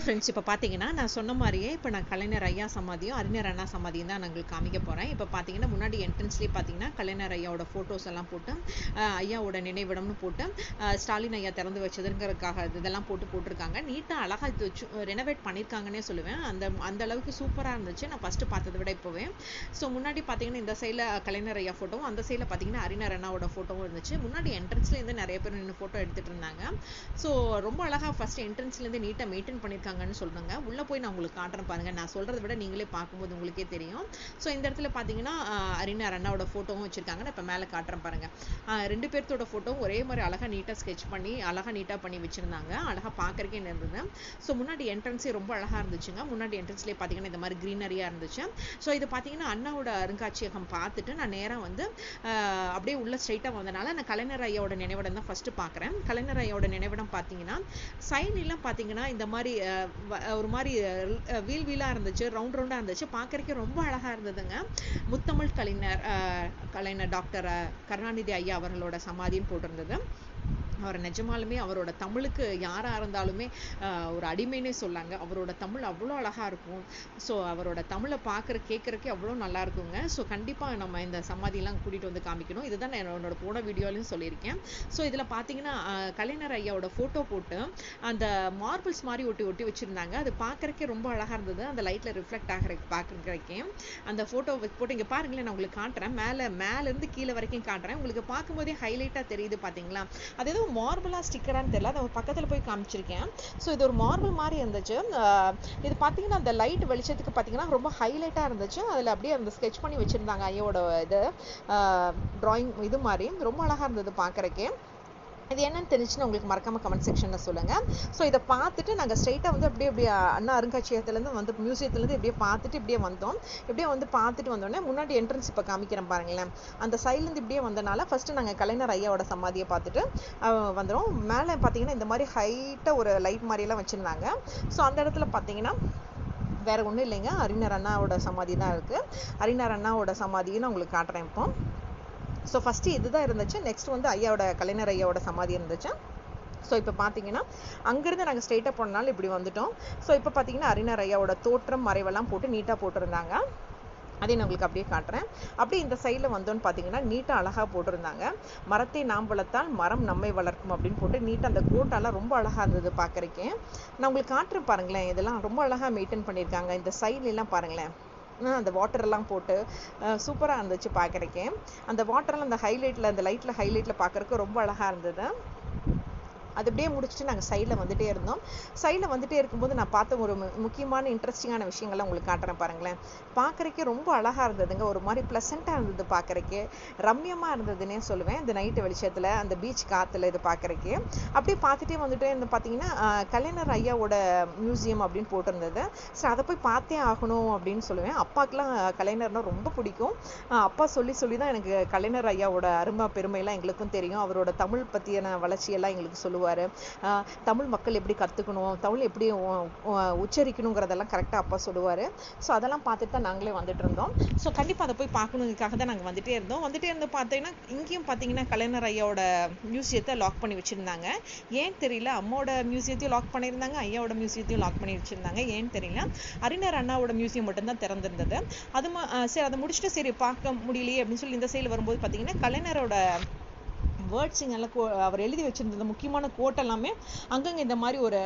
Friends, இப்போ பார்த்தீங்கன்னா நான் சொன்ன மாதிரியே இப்போ நான் கலைஞர் ஐயா சமாதியும் அறிஞர் அண்ணா சமாதியும் தான் நான் உங்களுக்கு காமிக்க போகிறேன். இப்போ பார்த்தீங்கன்னா முன்னாடி என்ட்ரன்ஸ்லேயே பார்த்தீங்கன்னா கலைஞர் ஐயாவோட ஃபோட்டோஸ் எல்லாம் போட்டு ஐயாவோட நினைவிடம்னு போட்டு ஸ்டாலின் ஐயா திறந்து வச்சதுங்கிறதுக்காக இதெல்லாம் போட்டிருக்காங்க. நீட்டாக அழகாக இது வச்சு ரெனோவேட் பண்ணியிருக்காங்கன்னே சொல்லுவேன். அந்த அளவுக்கு சூப்பராக இருந்துச்சு நான் ஃபஸ்ட்டு பார்த்ததை விட இப்போவே. ஸோ முன்னாடி பார்த்தீங்கன்னா இந்த சைடில் கலைஞர் ஐயா ஃபோட்டோவும், அந்த சைடில் பார்த்தீங்கன்னா அறிஞர் அண்ணாவோட ஃபோட்டோவும் இருந்துச்சு. முன்னாடி என்ட்ரன்ஸ்லேருந்து நிறைய பேர் நின்று ஃபோட்டோ எடுத்துகிட்டு இருந்தாங்க. ஸோ ரொம்ப அழகாக ஃபஸ்ட்டு என்ட்ரன்ஸ்லேருந்து நீட்டாக மெயின்டைன் பண்ணியிருக்காங்கன்னு சொல்றாங்க. உள்ள போய் நான் உங்களுக்கு காட்டுறேன் பாருங்க. நான் சொல்றதை விட நீங்களே பார்க்கும்போது உங்களுக்கே தெரியும். ஸோ இந்த இடத்துல பார்த்தீங்கன்னா அறிஞர் அண்ணாவோட ஃபோட்டோவும் வச்சிருக்காங்க. நான் இப்போ மேலே காட்டுறேன் பாருங்க. ரெண்டு பேர்த்தோட ஃபோட்டோவும் ஒரே மாதிரி அழகாக நீட்டாக ஸ்கெட்ச் பண்ணி அழகாக நீட்டாக பண்ணி வச்சிருந்தாங்க. அழகாக பார்க்கறக்கே இருந்தது. ஸோ முன்னாடி என்ட்ரன்ஸே ரொம்ப அழகாக இருந்துச்சுங்க. முன்னாடி என்ட்ரன்ஸ்லேயே பார்த்தீங்கன்னா இந்த மாதிரி க்ரீனரியாக இருந்துச்சு. ஸோ இது பார்த்தீங்கன்னா அண்ணாவோட அருங்காட்சியகம் பார்த்துட்டு நான் நேராக வந்து அப்படியே உள்ள ஸ்ட்ரைட்டாக வந்தனால நான் கலைஞர் ஐயாவோட நினைவிடம் தான் ஃபர்ஸ்ட் பார்க்குறேன். கலைஞர் ஐயாவோட நினைவிடம் பார்த்தீங்கன்னா சைன் எல்லாம் பார்த்தீங்கன்னா இந்த மாதிரி ஒரு மாதிரி வீலா இருந்துச்சு, ரவுண்டா இருந்துச்சு. பார்க்கறதுக்கு ரொம்ப அழகா இருந்ததுங்க. முத்தமிழ் கலைஞர் டாக்டர் கருணாநிதி ஐயா அவர்களோட சமாதின்னு போட்டிருந்தது. அவர் நிஜமாலுமே அவரோட தமிழுக்கு யாராக இருந்தாலுமே ஒரு அடிமைன்னே சொல்லாங்க. அவரோட தமிழ் அவ்வளோ அழகாக இருக்கும். ஸோ அவரோட தமிழை கேட்குறக்கே அவ்வளோ நல்லா இருக்குங்க. ஸோ கண்டிப்பாக நம்ம இந்த சமாதியெல்லாம் கூட்டிகிட்டு வந்து காமிக்கணும். இதுதான் நான் என்னோட போன வீடியோலையும் சொல்லியிருக்கேன். ஸோ இதில் பார்த்தீங்கன்னா கலைஞர் ஐயாவோட ஃபோட்டோ போட்டு அந்த மார்பிள்ஸ் மாதிரி ஒட்டி வச்சுருந்தாங்க. அது பார்க்குறக்கே ரொம்ப அழகாக இருந்தது. அந்த லைட்டில் ரிஃப்ளெக்ட் பார்க்குறக்கே அந்த ஃபோட்டோ போட்டு இங்கே பாருங்களேன், நான் உங்களுக்கு காட்டுறேன். மேலேருந்து கீழே வரைக்கும் காட்டுறேன். உங்களுக்கு பார்க்கும்போதே ஹைலைட்டாக தெரியுது பார்த்தீங்களா? அது எதுவும் மார்பிளா ஸ்டிக்கரான்னு தெரியல. அதை பக்கத்தில் போய் காமிச்சிருக்கேன். ஸோ இது ஒரு மார்பிள் மாதிரி இருந்துச்சு. இது பார்த்தீங்கன்னா அந்த லைட் வெளிச்சத்துக்கு பார்த்தீங்கன்னா ரொம்ப ஹைலைட்டாக இருந்துச்சு. அதில் அப்படியே அந்த ஸ்கெட்ச் பண்ணி வச்சுருந்தாங்க ஐயோட இது ட்ராயிங் இது மாதிரி ரொம்ப அழகாக இருந்தது பார்க்குறக்கே. இது என்னன்னு தெரிஞ்சுன்னா உங்களுக்கு மறக்காம கமெண்ட் செக்ஷன்ல சொல்லுங்க. ஸோ இதை பார்த்துட்டு நாங்கள் ஸ்ட்ரைட்டாக வந்து அப்படியே அண்ணா அருங்காட்சியகத்துலேருந்து வந்து மியூசியத்துலேருந்து இப்படியே பார்த்துட்டு இப்படியே வந்தோம். இப்படியே வந்து பார்த்துட்டு வந்தோடனே முன்னாடி என்ட்ரன்ஸ் இப்போ காமிக்கிறேன் பாருங்களேன். அந்த சைட்லேருந்து இப்படியே வந்தனால ஃபர்ஸ்ட் நாங்கள் கலைஞர் ஐயாவோட சமாதியை பார்த்துட்டு வந்துடும். மேலே பார்த்தீங்கன்னா இந்த மாதிரி ஹைட்டாக ஒரு லைட் மாதிரியெல்லாம் வச்சுருந்தாங்க. ஸோ அந்த இடத்துல பார்த்தீங்கன்னா வேற ஒன்றும் இல்லைங்க, அறிஞர் அண்ணாவோட சமாதி தான் இருக்குது. அறிஞர் அண்ணாவோட சமாதியை நான் உங்களுக்கு காட்டுறேன் இப்போ. ஸோ ஃபஸ்ட்டு இதுதான் இருந்துச்சு. நெக்ஸ்ட் வந்து கலைஞர் ஐயாவோட சமாதி இருந்துச்சு. ஸோ இப்போ பார்த்தீங்கன்னா அங்கேருந்து நாங்கள் ஸ்ட்ரெயிட்டாக போனனால இப்படி வந்துட்டோம். ஸோ இப்போ பார்த்தீங்கன்னா அறிஞர் ஐயாவோட தோற்றம் மறைவெல்லாம் போட்டு நீட்டாக போட்டிருந்தாங்க. அதையும் நான் உங்களுக்கு அப்படியே காட்டுறேன். அப்படியே இந்த சைடில் வந்தோன்னு பார்த்தீங்கன்னா நீட்டாக அழகாக போட்டிருந்தாங்க. மரத்தை நாம் வளர்த்தால் மரம் நம்மை வளர்க்கும் அப்படின்னு போட்டு நீட்டாக அந்த கோட்டெல்லாம் ரொம்ப அழகாக இருந்தது பார்க்குறக்கே. நான் உங்களுக்கு காட்டுறேன் பாருங்களேன். இதெல்லாம் ரொம்ப அழகாக மெயின்டைன் பண்ணியிருக்காங்க. இந்த சைட்லாம் பாருங்களேன், அந்த வாட்டரெல்லாம் போட்டு சூப்பராக இருந்துச்சு பார்க்குறக்கே. அந்த வாட்டரெல்லாம் அந்த ஹைலைட்டில் அந்த லைட்டில் ஹைலைட்டில் பார்க்குறக்கு ரொம்ப அழகாக இருந்தது. அது அப்படியே முடிச்சுட்டு நாங்கள் சைடில் வந்துகிட்டே இருந்தோம். சைடில் வந்துகிட்டே இருக்கும்போது நான் பார்த்த ஒரு முக்கியமான இன்ட்ரெஸ்டிங்கான விஷயங்கள்லாம் உங்களுக்கு காட்டுறேன் பாருங்களேன். பார்க்குறக்கே ரொம்ப அழகாக இருந்ததுங்க. ஒரு மாதிரி ப்ளசண்ட்டாக இருந்தது பார்க்குறக்கே. ரம்யமாக இருந்ததுன்னே சொல்லுவேன். இந்த நைட்டு வெளிச்சத்தில் அந்த பீச் காற்றுல இது பார்க்குறக்கே. அப்படியே பார்த்துட்டே வந்துட்டே இருந்து பார்த்தீங்கன்னா கலைஞர் ஐயாவோட மியூசியம் அப்படின்னு போட்டிருந்தது. ஸோ அதை போய் பார்த்தே ஆகணும் அப்படின்னு சொல்லுவேன். அப்பாவுக்குலாம் கலைஞர்னால் ரொம்ப பிடிக்கும். அப்பா சொல்லி தான் எனக்கு கலைஞர் ஐயாவோட அருமை பெருமையெல்லாம் எங்களுக்கும் தெரியும். அவரோட தமிழ் பற்றியான வளர்ச்சியெல்லாம் எங்களுக்கு சொல்லுவார். தமிழ் மக்கள் எப்படி கற்றுக்கணும், தமிழ் எப்படி உச்சரிக்கணுங்கிறதெல்லாம் கரெக்டாக அப்பா சொல்லுவார். ஸோ அதெல்லாம் பார்த்துட்டு தான் நாங்களே வந்துட்டு இருந்தோம். ஸோ கண்டிப்பாக அதை போய் பார்க்கணுங்கிறதுக்காக தான் நாங்கள் வந்துட்டே இருந்து பார்த்தீங்கன்னா இங்கேயும் பார்த்தீங்கன்னா கலைஞர் ஐயாவோட மியூசியத்தை லாக் பண்ணி வச்சுருந்தாங்க. ஏன் தெரியல. அம்மாவோட மியூசியத்தையும் லாக் பண்ணியிருந்தாங்க, ஐயாவோட மியூசியத்தையும் லாக் பண்ணி வச்சுருந்தாங்க. ஏன்னு தெரியல. அறிஞர் அண்ணாவோட மியூசியம் மட்டும்தான் திறந்திருந்தது. சரி, அதை முடிச்சுட்டு சரி பார்க்க முடியலையே அப்படின்னு சொல்லி இந்த சைடில் வரும்போது பார்த்தீங்கன்னா கலைஞரோட வேர்ட்ஸுங்கெல்லாம் அவர் எழுதி வச்சுருந்த முக்கியமான கோட் எல்லாமே அங்கங்கே இந்த மாதிரி ஒரு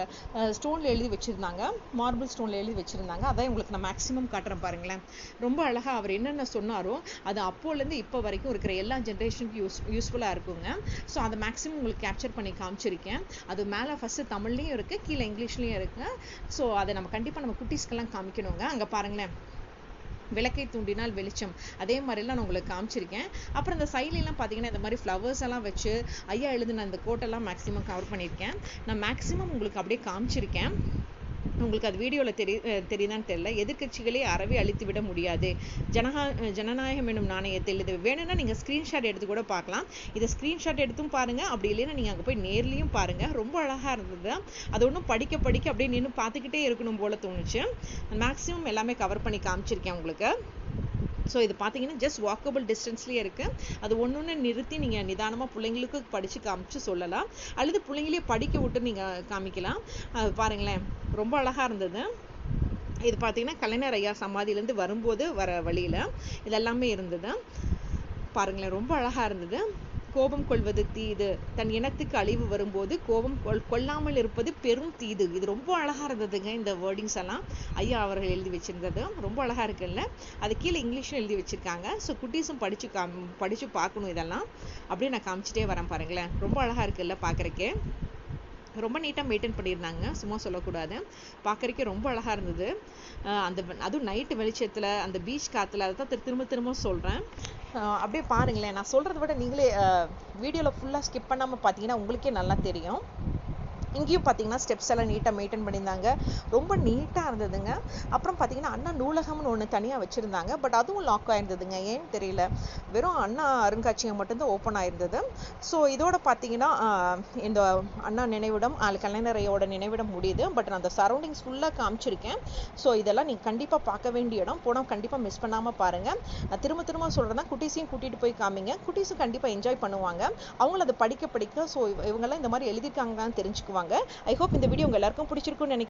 ஸ்டோனில் எழுதி வச்சுருந்தாங்க. மார்பிள் ஸ்டோனில் எழுதி வச்சுருந்தாங்க. அதான் உங்களுக்கு நான் மேக்ஸிமம் காட்டுறேன் பாருங்களேன். ரொம்ப அழகாக அவர் என்னென்ன சொன்னாரோ அது அப்போலேருந்து இப்போ வரைக்கும் இருக்கிற எல்லா ஜென்ரேஷனுக்கும் யூஸ்ஃபுல்லாக இருக்குங்க. ஸோ அதை மேக்ஸிமம் உங்களுக்கு கேப்சர் பண்ணி காமிச்சிருக்கேன். அது மேலே ஃபஸ்ட்டு தமிழ்லேயும் இருக்குது, கீழே இங்கிலீஷ்லேயும் இருக்குது. ஸோ அதை நம்ம கண்டிப்பாக நம்ம குட்டீஸ்க்கெல்லாம் காமிக்கணுங்க. அங்கே பாருங்களேன், விளக்கை தூண்டினால் வெளிச்சம், அதே மாதிரிலாம் நான் உங்களுக்கு காமிச்சிருக்கேன். அப்புறம் இந்த சைட்லாம் பார்த்தீங்கன்னா இந்த மாதிரி ஃப்ளவர்ஸ் எல்லாம் வச்சு ஐயா எழுதுன அந்த கோட்டெல்லாம் மேக்ஸிமம் கவர் பண்ணியிருக்கேன். நான் மேக்ஸிமம் உங்களுக்கு அப்படியே காமிச்சிருக்கேன். உங்களுக்கு அது வீடியோவில் தெரியுதான்னு தெரியல. எதிர்கட்சிகளே அறவே அழித்து விட முடியாது, ஜனநாயகம் என்னும் நாணயத்தில். இது வேணும்னா நீங்கள் ஸ்க்ரீன்ஷாட் எடுத்து கூட பார்க்கலாம். இதை ஸ்க்ரீன்ஷாட் எடுத்தும் பாருங்கள், அப்படி இல்லைன்னா நீங்கள் அங்கே போய் நேர்லேயும் பாருங்கள். ரொம்ப அழகாக இருந்தது. அது ஒன்றும் படிக்க அப்படியே நின்று பார்த்துக்கிட்டே இருக்கணும் போல தோணுச்சு. மேக்ஸிமம் எல்லாமே கவர் பண்ணி காமிச்சிருக்கேன் உங்களுக்கு. ஸோ இது பார்த்தீங்கன்னா ஜஸ்ட் வாக்கபிள் டிஸ்டன்ஸ்லேயே இருக்குது. அது ஒன்று நிறுத்தி நீங்கள் நிதானமாக பிள்ளைங்களுக்கு படித்து காமிச்சு சொல்லலாம், அல்லது பிள்ளைங்களே படிக்க விட்டு நீங்கள் காமிக்கலாம். பாருங்களேன், ரொம்ப அழகாக இருந்தது. இது பார்த்தீங்கன்னா கலைஞர் ஐயா சமாதியிலேருந்து வரும்போது வர வழியில் இதெல்லாமே இருந்தது. பாருங்களேன், ரொம்ப அழகாக இருந்தது. கோபம் கொள்வது தீது, தன் இனத்துக்கு அழிவு வரும்போது கோபம் கொள்ளாமல் இருப்பது பெரும் தீது. இது ரொம்ப அழகா இருந்ததுங்க. இந்த வேர்டிங்ஸ் எல்லாம் ஐயா அவர்கள் எழுதி வச்சிருந்தது ரொம்ப அழகா இருக்குல்ல. அது கீழே இங்கிலீஷும் எழுதி வச்சிருக்காங்க. ஸோ குட்டீஸும் படிச்சு பார்க்கணும். இதெல்லாம் அப்படியே நான் காமிச்சிட்டே வரேன். பாருங்களேன், ரொம்ப அழகா இருக்குல்ல பார்க்கறக்கே. ரொம்ப நீட்டாக மெயின்டைன் பண்ணியிருந்தாங்க, சும்மா சொல்லக்கூடாது. பார்க்கறக்கே ரொம்ப அழகாக இருந்தது. அதுவும் நைட்டு வெளிச்சத்தில் அந்த பீச் காற்றுல, அதை தான் திரும்ப சொல்கிறேன். அப்படியே பாருங்களேன், நான் சொல்கிறத விட நீங்களே வீடியோவில் ஃபுல்லாக ஸ்கிப் பண்ணாமல் பார்த்தீங்கன்னா உங்களுக்கே நல்லா தெரியும். இங்கேயும் பார்த்தீங்கன்னா ஸ்டெப்ஸ் எல்லாம் நீட்டாக மெயின்டைன் பண்ணியிருந்தாங்க, ரொம்ப நீட்டாக இருந்ததுங்க. அப்புறம் பார்த்தீங்கன்னா அண்ணா நூலகம்னு ஒன்று தனியாக வச்சுருந்தாங்க, பட் அதுவும் லாக் ஆயிருந்ததுங்க. ஏன்னு தெரியல, வெறும் அண்ணா அருங்காட்சியகம் மட்டும்தான் ஓப்பன் ஆயிருந்தது. ஸோ இதோட பார்த்தீங்கன்னா இந்த அண்ணா நினைவிடம், கலைஞர் ஐயாவோட நினைவிடம் முடியுது. பட் நான் அந்த சரௌண்டிங்ஸ் ஃபுல்லாக காமிச்சிருக்கேன். ஸோ இதெல்லாம் நீங்கள் கண்டிப்பாக பார்க்க வேண்டிய இடம், போனால் கண்டிப்பாக மிஸ் பண்ணாமல் பாருங்கள். நான் திரும்ப சொல்கிறேன் தான், குட்டீஸையும் கூட்டிகிட்டு போய் காமிங்க. குட்டீஸும் கண்டிப்பாக என்ஜாய் பண்ணுவாங்க. அவங்களும் அதை படிக்க ஸோ இவங்கெல்லாம் இந்த மாதிரி எழுதியிருக்காங்கன்னு தெரிஞ்சுக்குவாங்க. ஐ ஹோப் இந்த வீடியோ உங்க எல்லாருக்கும் பிடிச்சிருக்கும்னு நினைக்கிறேன்.